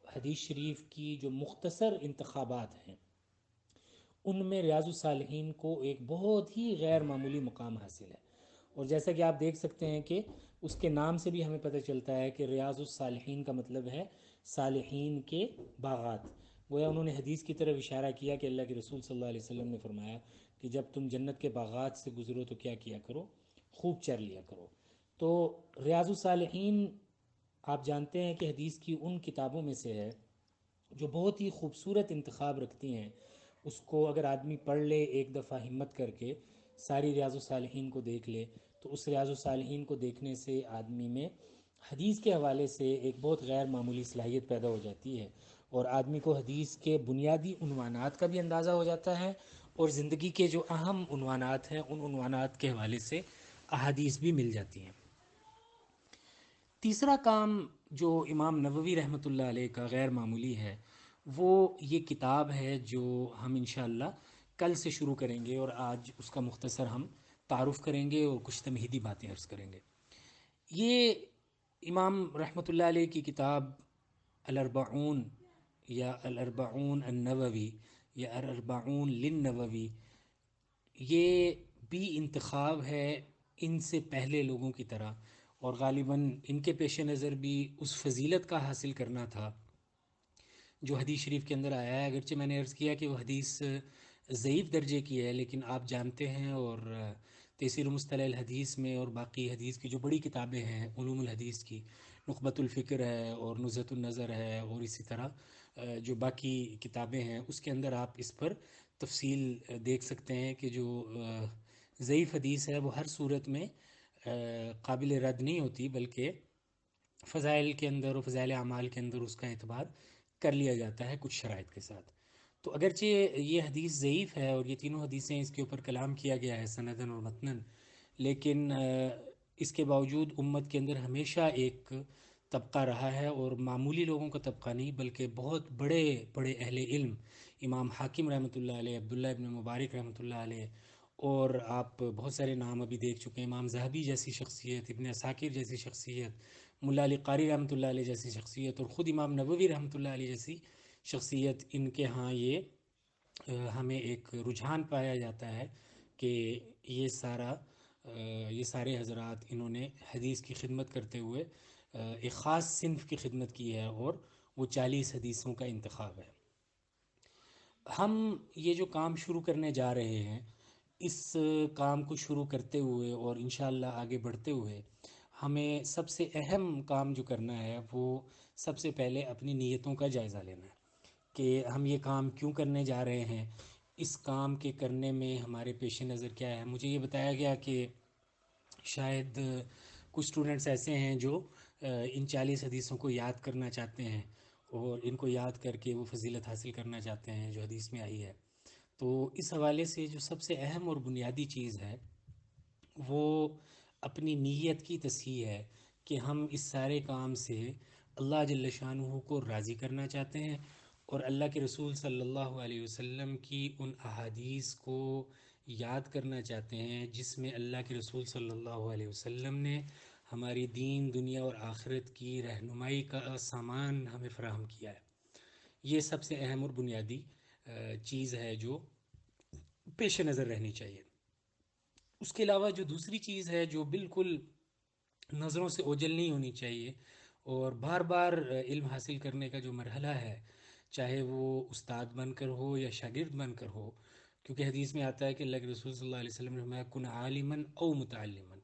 [SPEAKER 1] حدیث شریف کی جو مختصر انتخابات ہیں ان میں ریاض الصالحین کو ایک بہت ہی غیر معمولی مقام حاصل ہے، اور جیسا کہ آپ دیکھ سکتے ہیں کہ اس کے نام سے بھی ہمیں پتہ چلتا ہے کہ ریاض الصالحین کا مطلب ہے صالحین کے باغات۔ گویا انہوں نے حدیث کی طرف اشارہ کیا کہ اللہ کے رسول صلی اللہ علیہ وسلم نے فرمایا کہ جب تم جنت کے باغات سے گزرو تو کیا کیا کرو، خوب چر لیا کرو۔ تو ریاض الصالحین آپ جانتے ہیں کہ حدیث کی ان کتابوں میں سے ہے جو بہت ہی خوبصورت انتخاب رکھتی ہیں۔ اس کو اگر آدمی پڑھ لے ایک دفعہ ہمت کر کے، ساری ریاض الصالحین کو دیکھ لے، تو اس ریاض الصالحین کو دیکھنے سے آدمی میں حدیث کے حوالے سے ایک بہت غیر معمولی صلاحیت پیدا ہو جاتی ہے، اور آدمی کو حدیث کے بنیادی عنوانات کا بھی اندازہ ہو جاتا ہے، اور زندگی کے جو اہم عنوانات ہیں ان عنوانات کے حوالے سے احادیث بھی مل جاتی ہیں۔ تیسرا کام جو امام نووی رحمۃ اللہ علیہ کا غیر معمولی ہے، وہ یہ کتاب ہے جو ہم انشاءاللہ کل سے شروع کریں گے، اور آج اس کا مختصر ہم تعارف کریں گے اور کچھ تمہیدی باتیں عرض کریں گے۔ یہ امام رحمۃ اللہ علیہ کی کتاب الاربعون یا الاربعون النووی یا الاربعون للنووی، یہ بھی انتخاب ہے ان سے پہلے لوگوں کی طرح، اور غالباً ان کے پیش نظر بھی اس فضیلت کا حاصل کرنا تھا جو حدیث شریف کے اندر آیا ہے۔ اگرچہ میں نے عرض کیا کہ وہ حدیث ضعیف درجے کی ہے، لیکن آپ جانتے ہیں، اور تیسیر مصطلح الحدیث میں اور باقی حدیث کی جو بڑی کتابیں ہیں علوم الحدیث کی، نخبۃ الفکر ہے اور نزہۃ النظر ہے، اور اسی طرح جو باقی کتابیں ہیں اس کے اندر آپ اس پر تفصیل دیکھ سکتے ہیں کہ جو ضعیف حدیث ہے وہ ہر صورت میں قابل رد نہیں ہوتی، بلکہ فضائل کے اندر اور فضائل اعمال کے اندر اس کا اعتبار کر لیا جاتا ہے کچھ شرائط کے ساتھ۔ تو اگرچہ یہ حدیث ضعیف ہے اور یہ تینوں حدیثیں اس کے اوپر کلام کیا گیا ہے سندن اور متنن، لیکن اس کے باوجود امت کے اندر ہمیشہ ایک طبقہ رہا ہے، اور معمولی لوگوں کا طبقہ نہیں بلکہ بہت بڑے بڑے اہل علم، امام حاکم رحمۃ اللہ علیہ، عبداللہ ابن مبارک رحمۃ اللہ علیہ، اور آپ بہت سارے نام ابھی دیکھ چکے ہیں، امام ذہبی جیسی شخصیت، ابن عساکر جیسی شخصیت، ملا علی قاری رحمۃ اللہ علیہ جیسی شخصیت، اور خود امام نووی رحمۃ اللہ علیہ جیسی شخصیت، ان کے ہاں یہ ہمیں ایک رجحان پایا جاتا ہے کہ یہ یہ سارے حضرات انہوں نے حدیث کی خدمت کرتے ہوئے ایک خاص صنف کی خدمت کی ہے، اور وہ 40 حدیثوں کا انتخاب ہے۔ ہم یہ جو کام شروع کرنے جا رہے ہیں، اس کام کو شروع کرتے ہوئے اور انشاءاللہ آگے بڑھتے ہوئے ہمیں سب سے اہم کام جو کرنا ہے وہ سب سے پہلے اپنی نیتوں کا جائزہ لینا ہے کہ ہم یہ کام کیوں کرنے جا رہے ہیں، اس کام کے کرنے میں ہمارے پیش نظر کیا ہے۔ مجھے یہ بتایا گیا کہ شاید کچھ اسٹوڈنٹس ایسے ہیں جو ان 40 حدیثوں کو یاد کرنا چاہتے ہیں، اور ان کو یاد کر کے وہ فضیلت حاصل کرنا چاہتے ہیں جو حدیث میں آئی ہے۔ تو اس حوالے سے جو سب سے اہم اور بنیادی چیز ہے وہ اپنی نیت کی تصحیح ہے کہ ہم اس سارے کام سے اللہ جل شانہ کو راضی کرنا چاہتے ہیں، اور اللہ کے رسول صلی اللہ علیہ وسلم کی ان احادیث کو یاد کرنا چاہتے ہیں جس میں اللہ کے رسول صلی اللہ علیہ وسلم نے ہماری دین دنیا اور آخرت کی رہنمائی کا سامان ہمیں فراہم کیا ہے۔ یہ سب سے اہم اور بنیادی چیز ہے جو پیش نظر رہنی چاہیے۔ اس کے علاوہ جو دوسری چیز ہے جو بالکل نظروں سے اوجھل نہیں ہونی چاہیے، اور بار بار علم حاصل کرنے کا جو مرحلہ ہے، چاہے وہ استاد بن کر ہو یا شاگرد بن کر ہو، کیونکہ حدیث میں آتا ہے کہ اللہ کے رسول صلی اللہ علیہ وسلم نے فرمایا کن عالمن او متعلمن،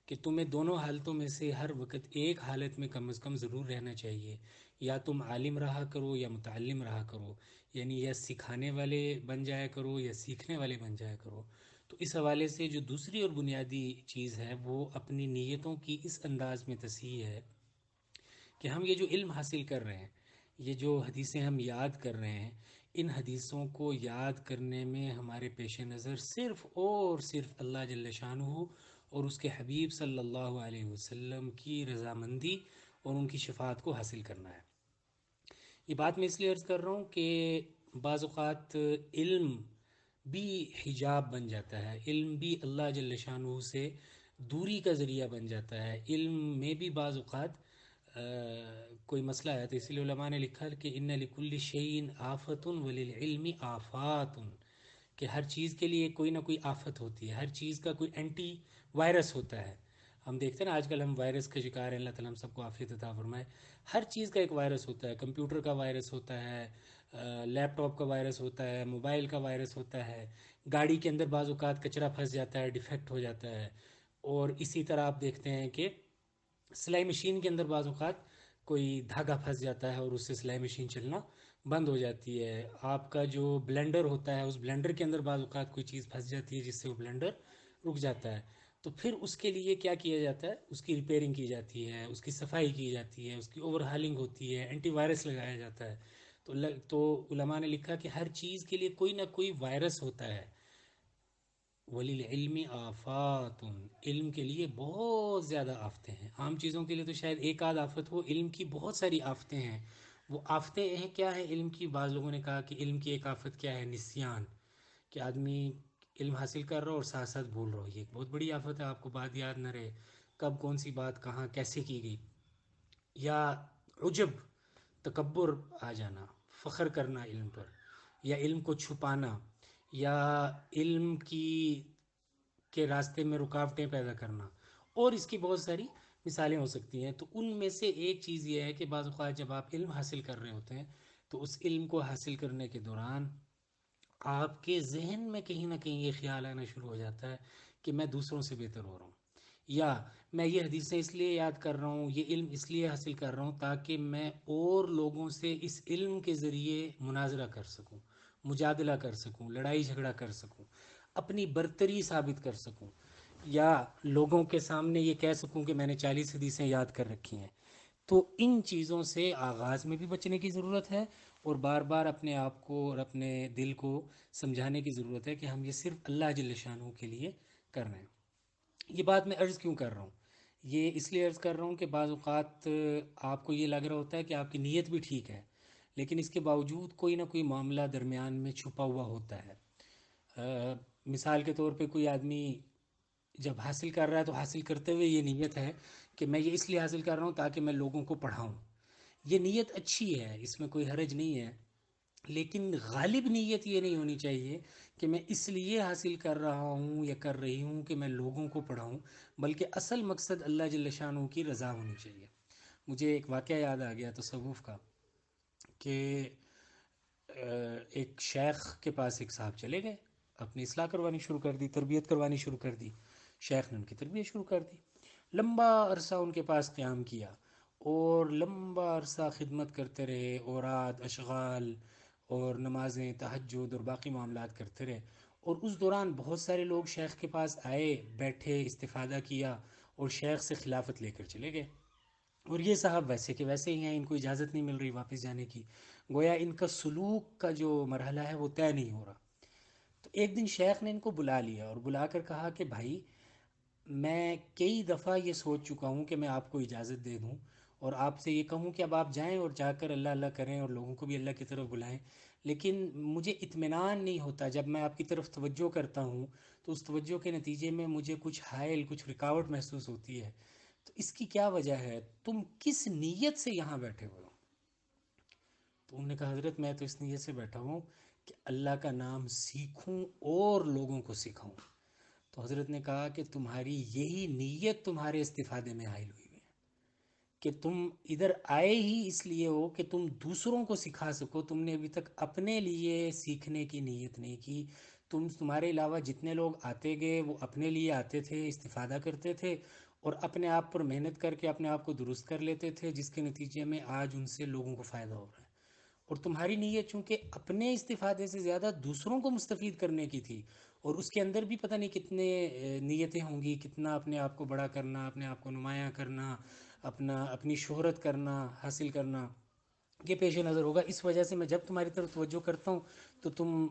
[SPEAKER 1] کہ تمہیں دونوں حالتوں میں سے ہر وقت ایک حالت میں کم از کم ضرور رہنا چاہیے، یا تم عالم رہا کرو یا متعلم رہا کرو، یعنی یا سکھانے والے بن جایا کرو یا سیکھنے والے بن جایا کرو۔ تو اس حوالے سے جو دوسری اور بنیادی چیز ہے وہ اپنی نیتوں کی اس انداز میں تصحیح ہے کہ ہم یہ جو علم حاصل کر رہے ہیں، یہ جو حدیثیں ہم یاد کر رہے ہیں، ان حدیثوں کو یاد کرنے میں ہمارے پیش نظر صرف اور صرف اللہ جل شانہ اور اس کے حبیب صلی اللہ علیہ وسلم کی رضامندی اور ان کی شفاعت کو حاصل کرنا ہے۔ یہ بات میں اس لیے عرض کر رہا ہوں کہ بعض اوقات علم بھی حجاب بن جاتا ہے، علم بھی اللہ جل شانہ سے دوری کا ذریعہ بن جاتا ہے، علم میں بھی بعض اوقات کوئی مسئلہ ہے، تو اسی لیے علماء نے لکھا کہ ان لکل شیء آفۃ وللعلم آفات، کہ ہر چیز کے لیے کوئی نہ کوئی آفت ہوتی ہے، ہر چیز کا کوئی اینٹی وائرس ہوتا ہے۔ ہم دیکھتے ہیں نا آج کل ہم وائرس کا شکار ہیں، اللہ تعالیٰ ہم سب کو عافیت عطا فرمائے۔ ہر چیز کا ایک وائرس ہوتا ہے، کمپیوٹر کا وائرس ہوتا ہے، لیپ ٹاپ کا وائرس ہوتا ہے، موبائل کا وائرس ہوتا ہے، گاڑی کے اندر بعض اوقات کچرا پھنس جاتا ہے، ڈیفیکٹ ہو جاتا ہے، اور اسی طرح آپ دیکھتے ہیں کہ سلائی مشین کے اندر بعض اوقات کوئی دھاگا پھنس جاتا ہے اور اس سے سلائی مشین چلنا بند ہو جاتی ہے۔ آپ کا جو بلینڈر ہوتا ہے، اس بلینڈر کے اندر بعض اوقات کوئی چیز پھنس جاتی ہے جس سے وہ بلینڈر رک جاتا ہے، تو پھر اس کے لیے کیا کیا جاتا ہے؟ اس کی ریپیئرنگ کی جاتی ہے، اس کی صفائی کی جاتی ہے، اس کی اوور ہالنگ ہوتی ہے، اینٹی وائرس لگایا جاتا ہے۔ تو علماء نے لکھا کہ ہر چیز کے لیے کوئی نہ کوئی وائرس ہوتا ہے۔ وَلِلْعِلْمِ آفات، علم کے لیے بہت زیادہ آفتیں ہیں، عام چیزوں کے لیے تو شاید ایک آدھ آفت ہو، علم کی بہت ساری آفتیں ہیں۔ وہ آفتیں ہیں کیا ہیں علم کی؟ بعض لوگوں نے کہا کہ علم کی ایک آفت کیا ہے؟ نسیان، کہ آدمی علم حاصل کر رہا ہو اور ساتھ ساتھ بھول رہا ہو، یہ ایک بہت بڑی آفت ہے، آپ کو بات یاد نہ رہے، کب کون سی بات کہاں کیسے کی گئی۔ یا عجب، تکبر آ جانا، فخر کرنا علم پر، یا علم کو چھپانا، یا علم کے راستے میں رکاوٹیں پیدا کرنا، اور اس کی بہت ساری مثالیں ہو سکتی ہیں۔ تو ان میں سے ایک چیز یہ ہے کہ بعض اوقات جب آپ علم حاصل کر رہے ہوتے ہیں تو اس علم کو حاصل کرنے کے دوران آپ کے ذہن میں کہیں نہ کہیں یہ خیال آنا شروع ہو جاتا ہے کہ میں دوسروں سے بہتر ہو رہا ہوں، یا میں یہ حدیثیں اس لیے یاد کر رہا ہوں، یہ علم اس لیے حاصل کر رہا ہوں تاکہ میں اور لوگوں سے اس علم کے ذریعے مناظرہ کر سکوں، مجادلہ کر سکوں، لڑائی جھگڑا کر سکوں، اپنی برتری ثابت کر سکوں، یا لوگوں کے سامنے یہ کہہ سکوں کہ میں نے 40 حدیثیں یاد کر رکھی ہیں۔ تو ان چیزوں سے آغاز میں بھی بچنے کی ضرورت ہے، اور بار بار اپنے آپ کو اور اپنے دل کو سمجھانے کی ضرورت ہے کہ ہم یہ صرف اللہ جل شانہ کے لیے کر رہے ہیں۔ یہ بات میں عرض کیوں کر رہا ہوں؟ یہ اس لیے عرض کر رہا ہوں کہ بعض اوقات آپ کو یہ لگ رہا ہوتا ہے کہ آپ کی نیت بھی ٹھیک ہے، لیکن اس کے باوجود کوئی نہ کوئی معاملہ درمیان میں چھپا ہوا ہوتا ہے۔ مثال کے طور پہ کوئی آدمی جب حاصل کر رہا ہے تو حاصل کرتے ہوئے یہ نیت ہے کہ میں یہ اس لیے حاصل کر رہا ہوں تاکہ میں لوگوں کو پڑھاؤں، یہ نیت اچھی ہے، اس میں کوئی حرج نہیں ہے، لیکن غالب نیت یہ نہیں ہونی چاہیے کہ میں اس لیے حاصل کر رہا ہوں یا کر رہی ہوں کہ میں لوگوں کو پڑھاؤں، بلکہ اصل مقصد اللہ جل شانہ کی رضا ہونی چاہیے۔ مجھے ایک واقعہ یاد آ گیا تصوف کا، کہ ایک شیخ کے پاس ایک صاحب چلے گئے، اپنی اصلاح کروانی شروع کر دی، تربیت کروانی شروع کر دی۔ شیخ نے ان کی تربیت شروع کر دی، لمبا عرصہ ان کے پاس قیام کیا اور لمبا عرصہ خدمت کرتے رہے، اوراد، اشغال اور نمازیں، تہجد اور باقی معاملات کرتے رہے، اور اس دوران بہت سارے لوگ شیخ کے پاس آئے، بیٹھے، استفادہ کیا اور شیخ سے خلافت لے کر چلے گئے، اور یہ صاحب ویسے کہ ویسے ہی ہیں، ان کو اجازت نہیں مل رہی واپس جانے کی، گویا ان کا سلوک کا جو مرحلہ ہے وہ طے نہیں ہو رہا۔ تو ایک دن شیخ نے ان کو بلا لیا اور بلا کر کہا کہ بھائی، میں کئی دفعہ یہ سوچ چکا ہوں کہ میں آپ کو اجازت دے دوں اور آپ سے یہ کہوں کہ اب آپ جائیں اور جا کر اللہ اللہ کریں اور لوگوں کو بھی اللہ کی طرف بلائیں، لیکن مجھے اطمینان نہیں ہوتا، جب میں آپ کی طرف توجہ کرتا ہوں تو اس توجہ کے نتیجے میں مجھے کچھ حائل، کچھ رکاوٹ محسوس ہوتی ہے، تو اس کی کیا وجہ ہے؟ تم کس نیت سے یہاں بیٹھے ہوئے ہو؟ تو انہوں نے کہا حضرت میں تو اس نیت سے بیٹھا ہوں کہ اللہ کا نام سیکھوں اور لوگوں کو سکھاؤں۔ تو حضرت نے کہا کہ تمہاری یہی نیت تمہارے استفادے میں حائل ہوئی ہے، کہ تم ادھر آئے ہی اس لیے ہو کہ تم دوسروں کو سکھا سکو، تم نے ابھی تک اپنے لیے سیکھنے کی نیت نہیں کی۔ تمہارے علاوہ جتنے لوگ آتے گئے وہ اپنے لیے آتے تھے، استفادہ کرتے تھے اور اپنے آپ پر محنت کر کے اپنے آپ کو درست کر لیتے تھے، جس کے نتیجے میں آج ان سے لوگوں کو فائدہ ہو رہا ہے۔ اور تمہاری نیت چونکہ اپنے استفادے سے زیادہ دوسروں کو مستفید کرنے کی تھی، اور اس کے اندر بھی پتہ نہیں کتنے نیتیں ہوں گی، کتنا اپنے آپ کو بڑا کرنا، اپنے آپ کو نمایاں کرنا، اپنی شہرت کرنا، حاصل کرنا، یہ پیش نظر ہوگا۔ اس وجہ سے میں جب تمہاری طرف توجہ کرتا ہوں تو تم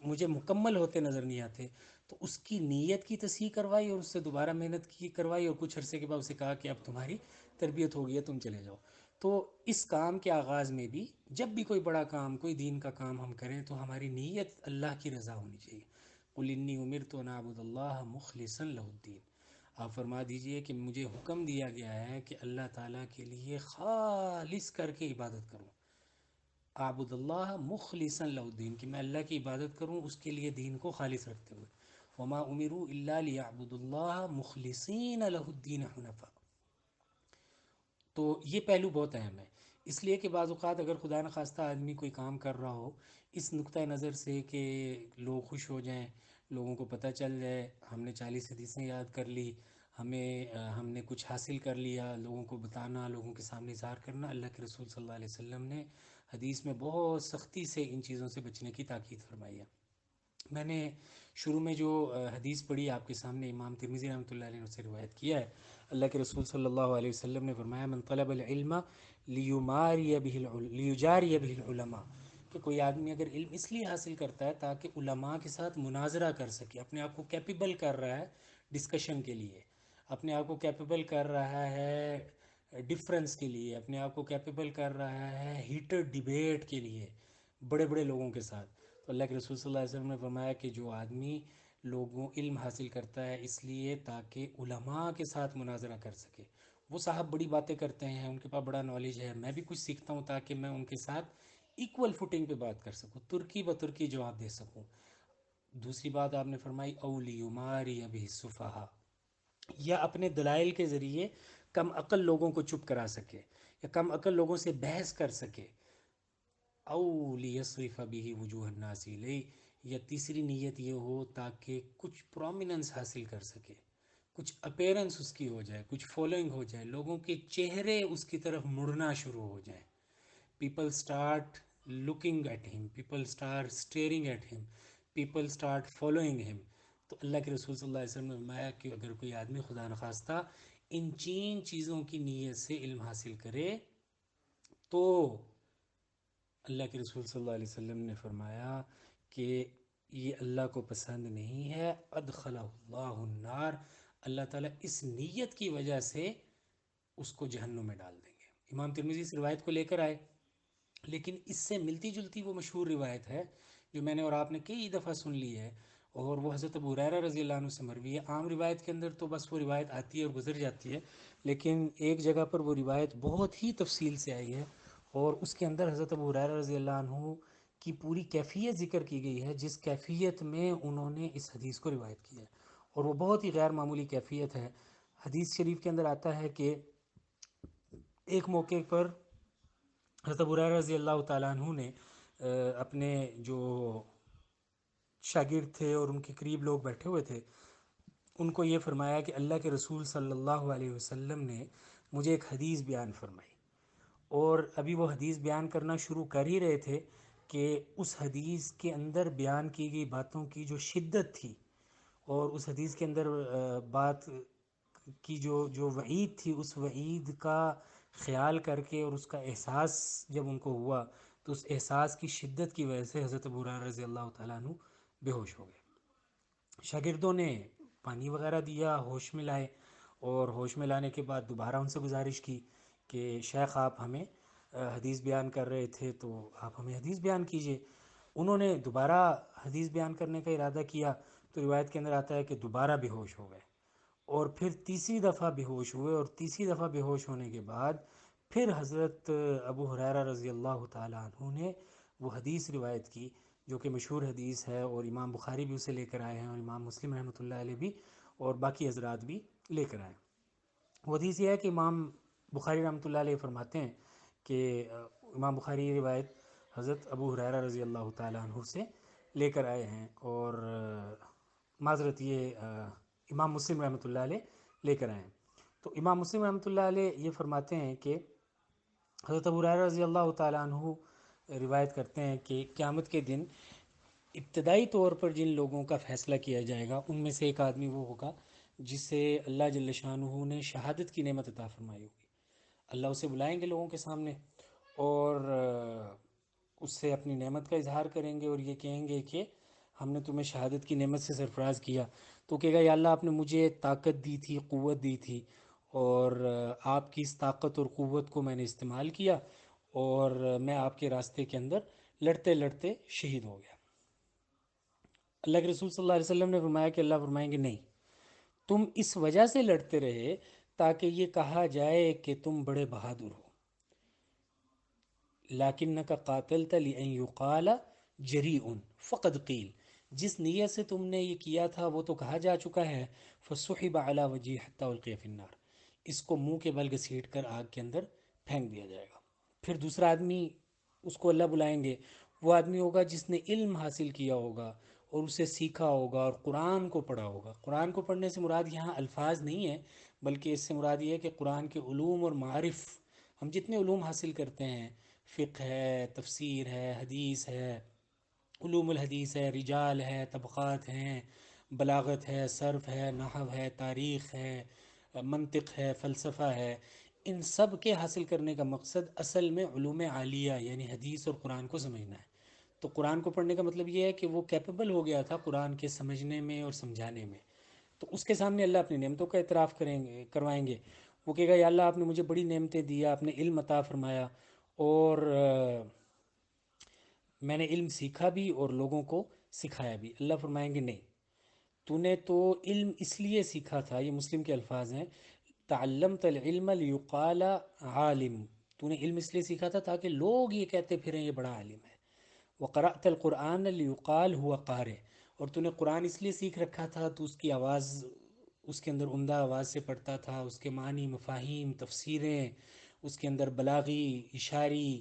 [SPEAKER 1] مجھے مکمل ہوتے نظر نہیں آتے۔ تو اس کی نیت کی تصحیح کروائی اور اس سے دوبارہ محنت کی کروائی، اور کچھ عرصے کے بعد اسے کہا کہ اب تمہاری تربیت ہو گئی ہے، تم چلے جاؤ۔ تو اس کام کے آغاز میں بھی جب بھی کوئی بڑا کام، کوئی دین کا کام ہم کریں تو ہماری نیت اللہ کی رضا ہونی چاہیے۔ قُلْ إِنِّي أُمِرْتُ أَنْ أَعْبُدَ اللَّهَ مُخْلِصًا لَهُ الدِّينَ، آپ فرما دیجئے کہ مجھے حکم دیا گیا ہے کہ اللہ تعالیٰ کے لیے خالص کر کے عبادت کروں، اعبد اللہ مخلصا لہ الدین، کہ میں اللہ کی عبادت کروں اس کے لیے دین کو خالص رکھتے ہوئے۔ وما امروا الا لیعبدوا اللہ مخلصین لہ الدین حنفاء۔ تو یہ پہلو بہت اہم ہے، اس لیے کہ بعض اوقات اگر خدا نخواستہ آدمی کوئی کام کر رہا ہو اس نقطہ نظر سے کہ لوگ خوش ہو جائیں، لوگوں کو پتہ چل جائے ہم نے 40 حدیثیں یاد کر لی، ہم نے کچھ حاصل کر لیا، لوگوں کو بتانا، لوگوں کے سامنے اظہار کرنا، اللہ کے رسول صلی اللہ علیہ وسلم نے حدیث میں بہت سختی سے ان چیزوں سے بچنے کی تاکید فرمائی ہے۔ میں نے شروع میں جو حدیث پڑھی آپ کے سامنے، امام ترمذی رحمۃ اللہ علیہ نے سے روایت کیا ہے، اللہ کے رسول صلی اللہ علیہ وسلم نے فرمایا من طلب العلم لیجاری به العلماء، کہ کوئی آدمی اگر علم اس لیے حاصل کرتا ہے تاکہ علماء کے ساتھ مناظرہ کر سکے، اپنے آپ کو کیپیبل کر رہا ہے ڈسکشن کے لیے، اپنے آپ کو کیپیبل کر رہا ہے ڈیفرنس کے لیے، اپنے آپ کو کیپیبل کر رہا ہے ہیٹڈ ڈیبیٹ کے لیے بڑے بڑے لوگوں کے ساتھ، تو اللہ کے رسول صلی اللہ علیہ وسلم نے فرمایا کہ جو آدمی لوگوں علم حاصل کرتا ہے اس لیے تاکہ علماء کے ساتھ مناظرہ کر سکے، وہ صاحب بڑی باتیں کرتے ہیں، ان کے پاس بڑا نالج ہے، میں بھی کچھ سیکھتا ہوں تاکہ میں ان کے ساتھ ایکول فوٹنگ پہ بات کر سکوں، ترکی بترکی جواب دے سکوں۔ دوسری بات آپ نے فرمائی اولی یماری ابھی السفہاء، یا اپنے دلائل کے ذریعے کم عقل لوگوں کو چپ کرا سکے یا کم عقل لوگوں سے بحث کر سکے، او لیصرف به وجوہ الناس الیہ، یا تیسری نیت یہ ہو تاکہ کچھ پرومیننس حاصل کر سکے، کچھ اپیرنس اس کی ہو جائے، کچھ فالوئنگ ہو جائے، لوگوں کے چہرے اس کی طرف مڑنا شروع ہو جائیں، people start looking at him, people start staring at him, people start following him۔ تو اللہ کے رسول صلی اللہ علیہ وسلم نے فرمایا کہ اگر کوئی آدمی خدا نخواستہ ان چین چیزوں کی نیت سے علم حاصل کرے تو اللہ کے رسول صلی اللہ علیہ وسلم نے فرمایا کہ یہ اللہ کو پسند نہیں ہے، ادخلہ اللہ النار،
[SPEAKER 2] اللہ تعالیٰ اس نیت کی وجہ سے اس کو جہنم میں ڈال دیں گے۔ امام ترمذی اس روایت کو لے کر آئے، لیکن اس سے ملتی جلتی وہ مشہور روایت ہے جو میں نے اور آپ نے کئی دفعہ سن لی ہے، اور وہ حضرت ابو ہریرہ رضی اللہ عنہ سے مروی ہے۔ عام روایت کے اندر تو بس وہ روایت آتی ہے اور گزر جاتی ہے، لیکن ایک جگہ پر وہ روایت بہت ہی تفصیل سے آئی ہے، اور اس کے اندر حضرت ابو ہریرہ رضی اللہ عنہ کی پوری کیفیت ذکر کی گئی ہے، جس کیفیت میں انہوں نے اس حدیث کو روایت کیا ہے، اور وہ بہت ہی غیر معمولی کیفیت ہے۔ حدیث شریف کے اندر آتا ہے کہ ایک موقع پر حضرت ابو ہریرہ رضی اللہ تعالیٰ عنہ نے اپنے جو شاگرد تھے اور ان کے قریب لوگ بیٹھے ہوئے تھے، ان کو یہ فرمایا کہ اللہ کے رسول صلی اللہ علیہ وسلم نے مجھے ایک حدیث بیان فرمائی، اور ابھی وہ حدیث بیان کرنا شروع کر ہی رہے تھے کہ اس حدیث کے اندر بیان کی گئی باتوں کی جو شدت تھی، اور اس حدیث کے اندر بات کی جو وعید تھی، اس وعید کا خیال کر کے اور اس کا احساس جب ان کو ہوا، تو اس احساس کی شدت کی وجہ سے حضرت ابو ہریرہ رضی اللہ تعالیٰ عنہ بے ہوش ہو گئے۔ شاگردوں نے پانی وغیرہ دیا، ہوش میں لائے، اور ہوش میں لانے کے بعد دوبارہ ان سے گزارش کی کہ شیخ آپ ہمیں حدیث بیان کر رہے تھے تو آپ ہمیں حدیث بیان کیجئے۔ انہوں نے دوبارہ حدیث بیان کرنے کا ارادہ کیا، تو روایت کے اندر آتا ہے کہ دوبارہ بے ہوش ہو گئے، اور پھر تیسری دفعہ بے ہوش ہوئے، اور تیسری دفعہ بے ہوش ہونے کے بعد پھر حضرت ابو ہریرہ رضی اللہ تعالیٰ عنہ نے وہ حدیث روایت کی جو کہ مشہور حدیث ہے، اور امام بخاری بھی اسے لے کر آئے ہیں، اور امام مسلم رحمۃ اللہ علیہ بھی، اور باقی حضرات بھی لے کر آئے۔ وہ حدیث یہ ہے کہ امام بخاری رحمۃ اللہ علیہ فرماتے ہیں کہ امام بخاری یہ روایت حضرت ابو ہریرہ رضی اللہ تعالیٰ عنہ سے لے کر آئے ہیں، اور معذرت یہ امام مسلم رحمۃ اللہ علیہ لے کر آئے ہیں۔ تو امام مسلم رحمۃ اللہ علیہ یہ فرماتے ہیں کہ حضرت ابو ہریرہ رضی اللہ تعالیٰ عنہ روایت کرتے ہیں کہ قیامت کے دن ابتدائی طور پر جن لوگوں کا فیصلہ کیا جائے گا، ان میں سے ایک آدمی وہ ہوگا جسے اللہ جل شانہ نے شہادت کی نعمت عطا فرمائی ہوگی۔ اللہ اسے بلائیں گے لوگوں کے سامنے، اور اس سے اپنی نعمت کا اظہار کریں گے، اور یہ کہیں گے کہ ہم نے تمہیں شہادت کی نعمت سے سرفراز کیا۔ تو کہے گا یا اللہ آپ نے مجھے طاقت دی تھی، قوت دی تھی، اور آپ کی اس طاقت اور قوت کو میں نے استعمال کیا، اور میں آپ کے راستے کے اندر لڑتے لڑتے شہید ہو گیا۔ اللہ کے رسول صلی اللہ علیہ وسلم نے فرمایا کہ اللہ فرمائیں گے نہیں، تم اس وجہ سے لڑتے رہے تاکہ یہ کہا جائے کہ تم بڑے بہادر ہو، لیکنک قاتلت لأن یقال جریء فقد قیل، جس نیت سے تم نے یہ کیا تھا وہ تو کہا جا چکا ہے، فسحب علی وجہہ حتی القی فی النار، اس کو منہ کے بل گھسیٹ کر آگ کے اندر پھینک دیا جائے گا۔ پھر دوسرا آدمی اس کو اللہ بلائیں گے، وہ آدمی ہوگا جس نے علم حاصل کیا ہوگا اور اسے سیکھا ہوگا اور قرآن کو پڑھا ہوگا۔ قرآن کو پڑھنے سے مراد یہاں الفاظ نہیں ہے، بلکہ اس سے مراد یہ ہے کہ قرآن کے علوم اور معارف، ہم جتنے علوم حاصل کرتے ہیں، فقہ ہے، تفسیر ہے، حدیث ہے، علوم الحدیث ہے، رجال ہے، طبقات ہیں، بلاغت ہے، صرف ہے، نحو ہے، تاریخ ہے، منطق ہے، فلسفہ ہے، ان سب کے حاصل کرنے کا مقصد اصل میں علوم عالیہ یعنی حدیث اور قرآن کو سمجھنا ہے۔ تو قرآن کو پڑھنے کا مطلب یہ ہے کہ وہ کیپیبل ہو گیا تھا قرآن کے سمجھنے میں اور سمجھانے میں، تو اس کے سامنے اللہ اپنی نعمتوں کا اعتراف کریں گے، کروائیں گے۔ وہ کہے گا یا اللہ آپ نے مجھے بڑی نعمتیں دی، آپ نے علم عطا فرمایا، اور میں نے علم سیکھا بھی اور لوگوں کو سکھایا بھی۔ اللہ فرمائیں گے نہیں، تو نے تو علم اس لیے سیکھا تھا، یہ مسلم کے الفاظ ہیں، تعلمت العلم لیقال عالم، تو نے علم اس لیے سیکھا تھا تاکہ لوگ یہ کہتے پھریں یہ بڑا عالم ہے۔ وقرأت القرآن لیقال ہوا قارئ، اور تو نے قرآن اس لیے سیکھ رکھا تھا، تو اس کی آواز اس کے اندر عمدہ آواز سے پڑھتا تھا، اس کے معنی، مفاہیم، تفسیریں، اس کے اندر بلاغی، اشاری،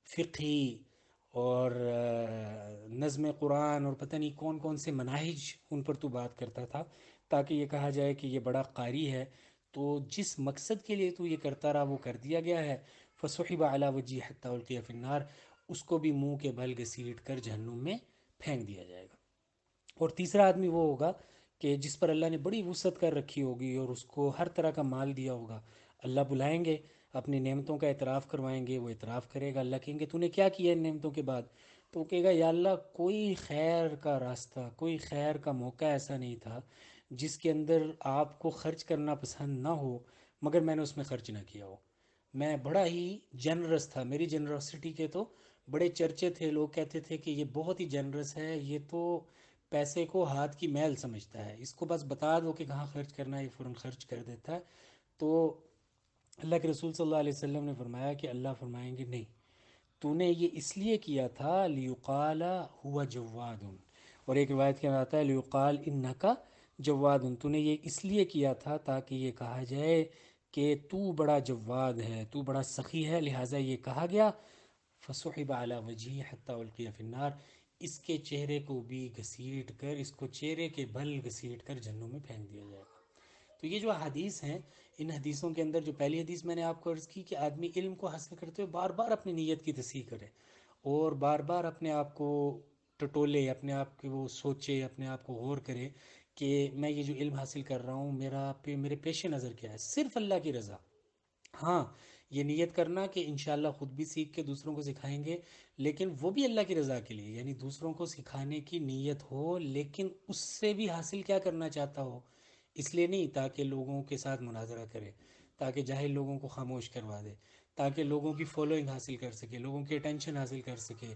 [SPEAKER 2] فقہی، اور نظم قرآن، اور پتہ نہیں کون کون سے مناہج ان پر تو بات کرتا تھا، تاکہ یہ کہا جائے کہ یہ بڑا قاری ہے۔ تو جس مقصد کے لیے تو یہ کرتا رہا وہ کر دیا گیا ہے، فسحب علی وجہہ حتی القی فی النار، اس کو بھی منہ کے بل گھسیٹ کر جہنم میں پھینک دیا جائے گا۔ اور تیسرا آدمی وہ ہوگا کہ جس پر اللہ نے بڑی وسعت کر رکھی ہوگی اور اس کو ہر طرح کا مال دیا ہوگا، اللہ بلائیں گے، اپنی نعمتوں کا اعتراف کروائیں گے، وہ اعتراف کرے گا، اللہ کہیں گے تو نے کیا کیا ان نعمتوں کے بعد؟ تو وہ کہے گا یا اللہ کوئی خیر کا راستہ، کوئی خیر کا موقع ایسا نہیں تھا جس کے اندر آپ کو خرچ کرنا پسند نہ ہو مگر میں نے اس میں خرچ نہ کیا ہو۔ میں بڑا ہی جنرس تھا، میری جنرosity کے تو بڑے چرچے تھے، لوگ کہتے تھے کہ یہ بہت ہی جنرس ہے، یہ تو پیسے کو ہاتھ کی میل سمجھتا ہے، اس کو بس بتا دو کہ کہاں خرچ کرنا ہے یہ فوراً خرچ کر دیتا ہے۔ تو اللہ کے رسول صلی اللہ علیہ وسلم نے فرمایا کہ اللہ فرمائیں گے نہیں، تو نے یہ اس لیے کیا تھا لیقال ہوا جواد، اور ایک روایت کے اندر آتا ہے لیقال انکا جواد، تو نے یہ اس لیے کیا تھا تاکہ یہ کہا جائے کہ تو بڑا جواد ہے، تو بڑا سخی ہے، لہٰذا یہ کہا گیا فصحب علی وجهه حتى القی فی النار، اس کے چہرے کو بھی گھسیٹ کر، اس کو چہرے کے بل گھسیٹ کر جہنم میں پھینک دیا جائے گا۔ تو یہ جو حدیث ہیں، ان حدیثوں کے اندر جو پہلی حدیث میں نے آپ کو عرض کی کہ آدمی علم کو حاصل کرتے ہوئے بار بار اپنی نیت کی تصحیح کرے اور بار بار اپنے آپ کو ٹٹولے، اپنے آپ کو وہ سوچے، اپنے آپ کو غور کرے کہ میں یہ جو علم حاصل کر رہا ہوں میرے پیش نظر کیا ہے، صرف اللہ کی رضا۔ ہاں، یہ نیت کرنا کہ انشاءاللہ خود بھی سیکھ کے دوسروں کو سکھائیں گے، لیکن وہ بھی اللہ کی رضا کے لیے، یعنی دوسروں کو سکھانے کی نیت ہو لیکن اس سے بھی حاصل کیا کرنا چاہتا ہو، اس لیے نہیں تاکہ لوگوں کے ساتھ مناظرہ کرے، تاکہ جاہل لوگوں کو خاموش کروا دے، تاکہ لوگوں کی فالوئنگ حاصل کر سکے، لوگوں کی اٹینشن حاصل کر سکے،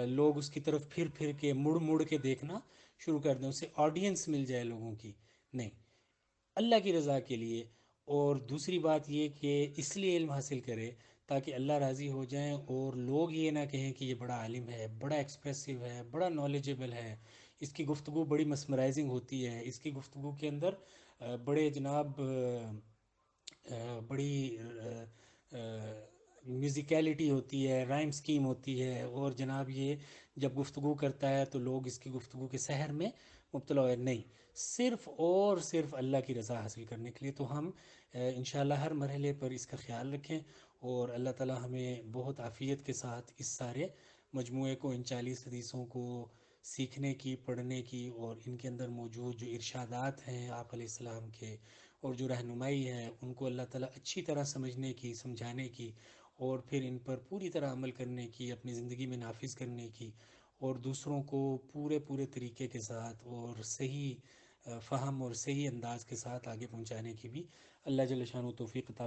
[SPEAKER 2] لوگ اس کی طرف پھر پھر کے مڑ مڑ کے دیکھنا شروع کر دیں، اسے آڈینس مل جائے لوگوں کی، نہیں، اللہ کی رضا کے لیے۔ اور دوسری بات یہ کہ اس لیے علم حاصل کرے تاکہ اللہ راضی ہو جائیں اور لوگ یہ نہ کہیں کہ یہ بڑا عالم ہے، بڑا ایکسپریسو ہے، بڑا نالجبل ہے، اس کی گفتگو بڑی مسمرائزنگ ہوتی ہے، اس کی گفتگو کے اندر بڑے جناب بڑی میوزیکیلٹی ہوتی ہے، رائم سکیم ہوتی ہے، اور جناب یہ جب گفتگو کرتا ہے تو لوگ اس کی گفتگو کے سحر میں مبتلا ہوئے، نہیں، صرف اور صرف اللہ کی رضا حاصل کرنے کے لیے۔ تو ہم انشاءاللہ ہر مرحلے پر اس کا خیال رکھیں، اور اللہ تعالی ہمیں بہت عافیت کے ساتھ اس سارے مجموعے کو، ان 40 حدیثوں کو سیکھنے کی، پڑھنے کی، اور ان کے اندر موجود جو ارشادات ہیں آپ علیہ السلام کے اور جو رہنمائی ہے ان کو اللہ تعالیٰ اچھی طرح سمجھنے کی، سمجھانے کی، اور پھر ان پر پوری طرح عمل کرنے کی، اپنی زندگی میں نافذ کرنے کی، اور دوسروں کو پورے طریقے کے ساتھ اور صحیح فہم اور صحیح انداز کے ساتھ آگے پہنچانے کی بھی اللہ جل شانہ توفیق عطا